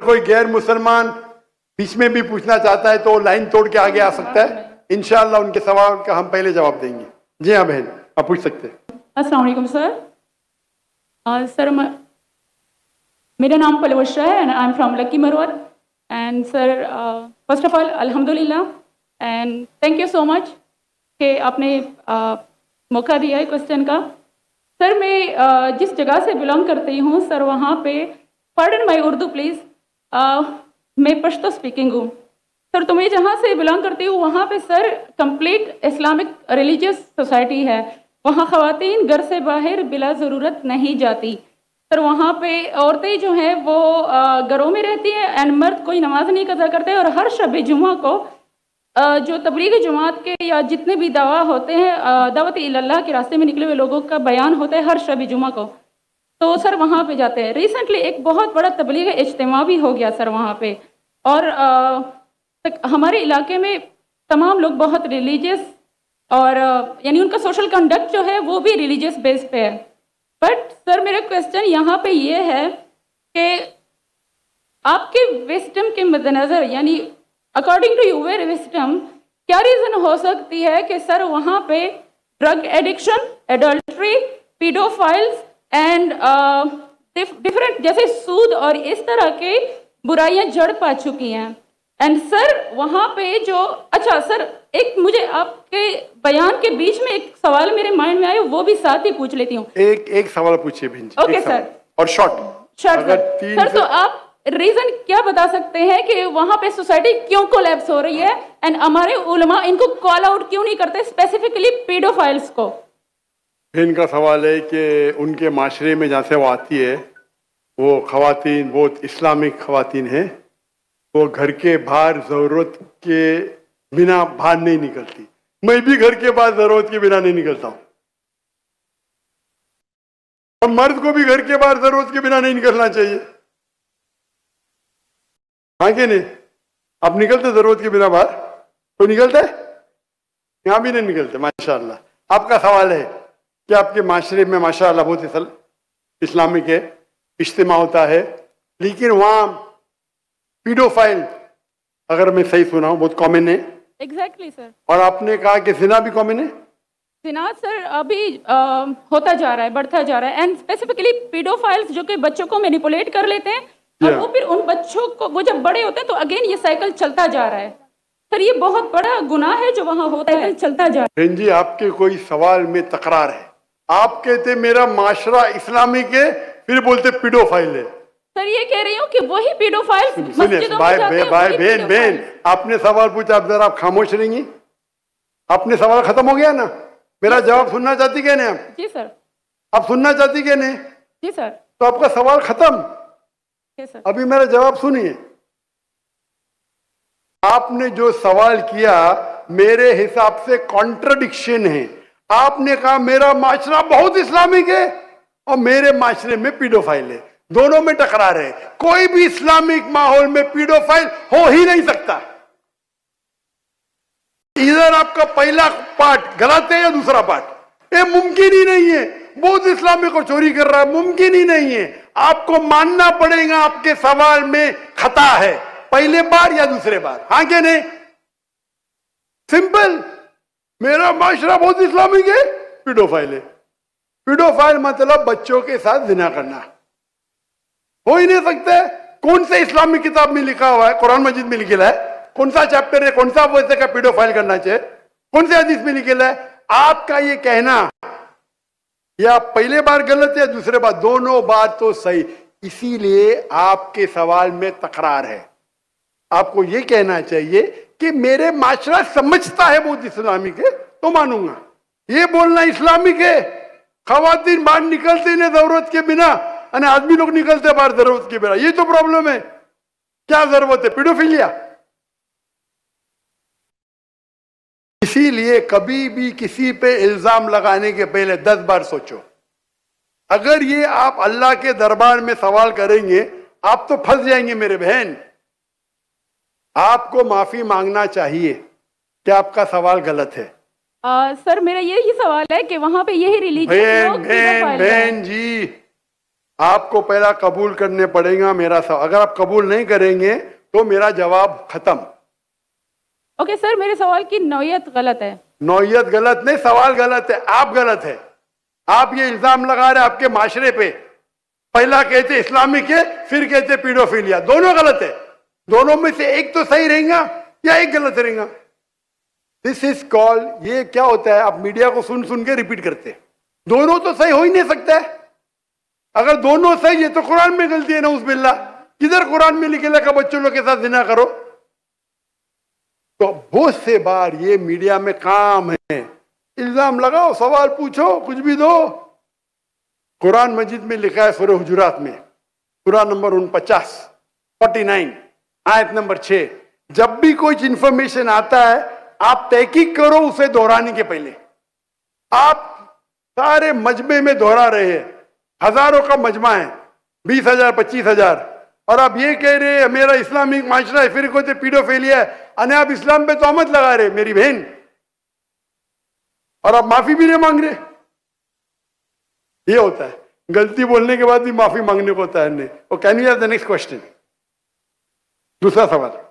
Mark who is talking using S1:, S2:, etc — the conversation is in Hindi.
S1: कोई गैर मुसलमान बीच में भी पूछना चाहता है तो लाइन तोड़ के आगे आ सकता है। इंशाअल्लाह उनके सवाल का हम पहले जवाब देंगे। जी हाँ बहन, आप पूछ सकते हैं।
S2: अस्सलाम वालेकुम सर। सर मेरा नाम पलवशा है and I am from Lakki Marwat and sir first of all अल्हम्दुलिल्लाह and thank you so much कि आपने मौका दिया है क्वेश्चन का। सर मैं जिस जगह से बिलोंग करती हूँ सर वहाँ पे, पार्डन माई उर्दू प्लीज़, मैं पश्तो स्पीकिंग हूँ सर। तो मैं जहाँ से बिलोंग करती हूँ वहाँ पे sir complete Islamic religious society है। वहाँ ख़वातीन घर से बाहर बिला ज़रूरत नहीं जाती सर। वहाँ पे औरतें जो हैं वो घरों में रहती हैं एंड मर्द कोई नमाज नहीं कज़ा करते। और हर शब जुमा को जो तबलीगी जमात के या जितने भी दावा होते हैं, दावत इल्लल्लाह के रास्ते में निकले हुए लोगों का बयान होता है हर शब जुमा को, तो सर वहाँ पे जाते हैं। रिसेंटली एक बहुत बड़ा तबलीग इज्तिमा भी हो गया सर वहाँ पे। और हमारे इलाके में तमाम लोग बहुत रिलीजियस और यानी उनका सोशल कंडक्ट जो है वो भी रिलीजियस बेस पे है। बट सर मेरा क्वेश्चन यहाँ पे ये है कि आपके विस्डम के मद्देनज़र, यानी अकॉर्डिंग टू यूर विस्डम, क्या रीज़न हो सकती है कि सर वहाँ पे drug addiction, adultery, paedophiles and different जैसे सूद और इस तरह के बुराइयां जड़ पा चुकी हैं। एंड सर वहाँ पे जो, अच्छा सर एक मुझे आपके बयान के बीच में एक सवाल मेरे माइंड में आया, वो भी साथ ही पूछ लेती हूँ।
S1: एक सवाल पूछिए बहन जी।
S2: ओके सर,
S1: और शॉर्ट
S2: सर। तो आप रीजन क्या बता सकते हैं कि वहाँ पे सोसाइटी क्यों कोलैप्स हो रही है एंड हमारे उलमा इनको कॉल आउट क्यों नहीं करते, स्पेसिफिकली पीडोफाइल्स को?
S1: इनका सवाल है कि उनके माशरे में जहाँ से वो आती है वो खवातीन बहुत इस्लामिक खवातीन है, वो घर के बाहर ज़रूरत के बिना बाहर नहीं निकलती। मैं भी घर के बाहर ज़रूरत के बिना नहीं निकलता हूँ और मर्द को भी घर के बाहर ज़रूरत के बिना नहीं निकलना चाहिए। हाँ कि नहीं? आप निकलते ज़रूरत के बिना बाहर? कोई निकलता है? यहाँ भी नहीं निकलते माशाअल्लाह। आपका सवाल है कि आपके माशरे में माशाअल्लाह बहुत इस्लामिक है, इज्तिमा होता है, लेकिन वहाँ पीडोफाइल, अगर मैं सही सुना हूँ, बहुत कॉमन है।
S2: Exactly sir.
S1: और आपने कहा कि जिना भी कॉमन है?
S2: जिना सर अभी होता जा रहा है, बढ़ता जा रहा है। एंड स्पेसिफिकली पीडोफाइल्स जो कि बच्चों को मैनिपुलेट कर लेते हैं और वो फिर उन बच्चों को, वो जब बड़े होते हैं तो अगेन ये साइकिल चलता जा रहा है सर। ये बहुत बड़ा गुनाह है जो वहाँ होता है, चलता जा रहा है।
S1: बहन जी आपके कोई सवाल में तकरार है। आप कहते मेरा माशरा इस्लामिक है, फिर बोलते पीडोफाइल है।
S2: सर ये कह रही हूँ कि वही पीडोफाइल्स मस्जिदों
S1: भाई
S2: में जाते हैं।
S1: बहन आपने सवाल पूछा, अब जरा आप खामोश रहेंगी? आपने सवाल खत्म हो गया ना? मेरा जवाब सुनना चाहती क्या नहीं आप?
S2: जी सर।
S1: आप सुनना चाहती क्या नहीं?
S2: जी सर।
S1: तो आपका सवाल खत्म।
S2: सर
S1: अभी मेरा जवाब सुनिए। आपने जो सवाल किया मेरे हिसाब से कॉन्ट्रडिक्शन है। आपने कहा मेरा माशरा बहुत इस्लामिक है और मेरे माशरे में पीडोफाइल है, दोनों में टकरार है। कोई भी इस्लामिक माहौल में पीडोफाइल हो ही नहीं सकता। इधर आपका पहला पार्ट गलत है या दूसरा पार्ट, ये मुमकिन ही नहीं है। बहुत इस्लामिक को चोरी कर रहा है, मुमकिन ही नहीं है। आपको मानना पड़ेगा आपके सवाल में खता है, पहले बार या दूसरे बार। हाँ क्या नहीं? सिंपल। मेरा माशरा बहुत इस्लामिक है, पीडोफाइल है। पीडोफाइल मतलब बच्चों के साथ जिना करना, हो ही नहीं सकता है। कौन से इस्लामिक किताब में लिखा हुआ है? कुरान मजीद में लिखा है? कौन सा चैप्टर है, कौन सा वैसे का पीडोफाइल करना चाहिए? कौन से हदीस में लिखा है? आपका ये कहना या पहले बार गलत है, दूसरे बार, दोनों बार तो सही। इसीलिए आपके सवाल में तकरार है। आपको ये कहना चाहिए कि मेरे माशरा समझता है बहुत इस्लामिक है तो मानूंगा। ये बोलना इस्लामिक है, खवातीन बाहर निकलते नहीं जरूरत के बिना, और आदमी लोग निकलते बाहर जरूरत के बिना, ये तो प्रॉब्लम है। क्या जरूरत है? पीडोफिलिया। इसीलिए कभी भी किसी पे इल्जाम लगाने के पहले 10 बार सोचो। अगर ये आप अल्लाह के दरबार में सवाल करेंगे आप तो फंस जाएंगे मेरे बहन। आपको माफी मांगना चाहिए कि आपका सवाल गलत है।
S2: सर मेरा यही सवाल है कि वहां पे यही रिलीजन
S1: बहन जी, आपको पहला कबूल करने पड़ेगा मेरा सवाल। अगर आप कबूल नहीं करेंगे तो मेरा जवाब खत्म।
S2: ओके सर, मेरे सवाल की नौयत गलत है।
S1: नौयत गलत नहीं, सवाल गलत है, आप गलत है। आप ये इल्जाम लगा रहे आपके माशरे पे, पहला कहते इस्लामिक है, फिर कहते पीडोफिलिया, दोनों गलत है। दोनों में से एक तो सही रहेगा या एक गलत रहेगा। दिस इज कॉल्ड, ये क्या होता है, आप मीडिया को सुन सुन के रिपीट करते हैं। दोनों तो सही हो ही नहीं सकता है। अगर दोनों सही है तो कुरान में गलती है ना, उस बिल्ला किधर कुरान में लिखे लगा बच्चों लोग के साथ जिना करो। तो बहुत से बार ये मीडिया में काम है, इल्जाम लगाओ, सवाल पूछो, कुछ भी दो। कुरान मजीद में लिखा है सूरह हुजुरात में, सूरह नंबर 49 आयत नंबर 6, जब भी कोई इंफॉर्मेशन आता है आप तहकीक करो उसे दोहराने के पहले। आप सारे मजमे में दोहरा रहे हैं, हजारों का मजमा है, 20,000 25,000, और आप ये कह रहे हैं मेरा इस्लामिक माशरा है, फिर कोई पीडोफिलिया है, अने आप इस्लाम पे तोहमत लगा रहे मेरी बहन, और आप माफी भी नहीं मांग रहे। ये होता है, गलती बोलने के बाद भी माफी मांगने को होता है। Can you have the next question? दूसरा सवाल।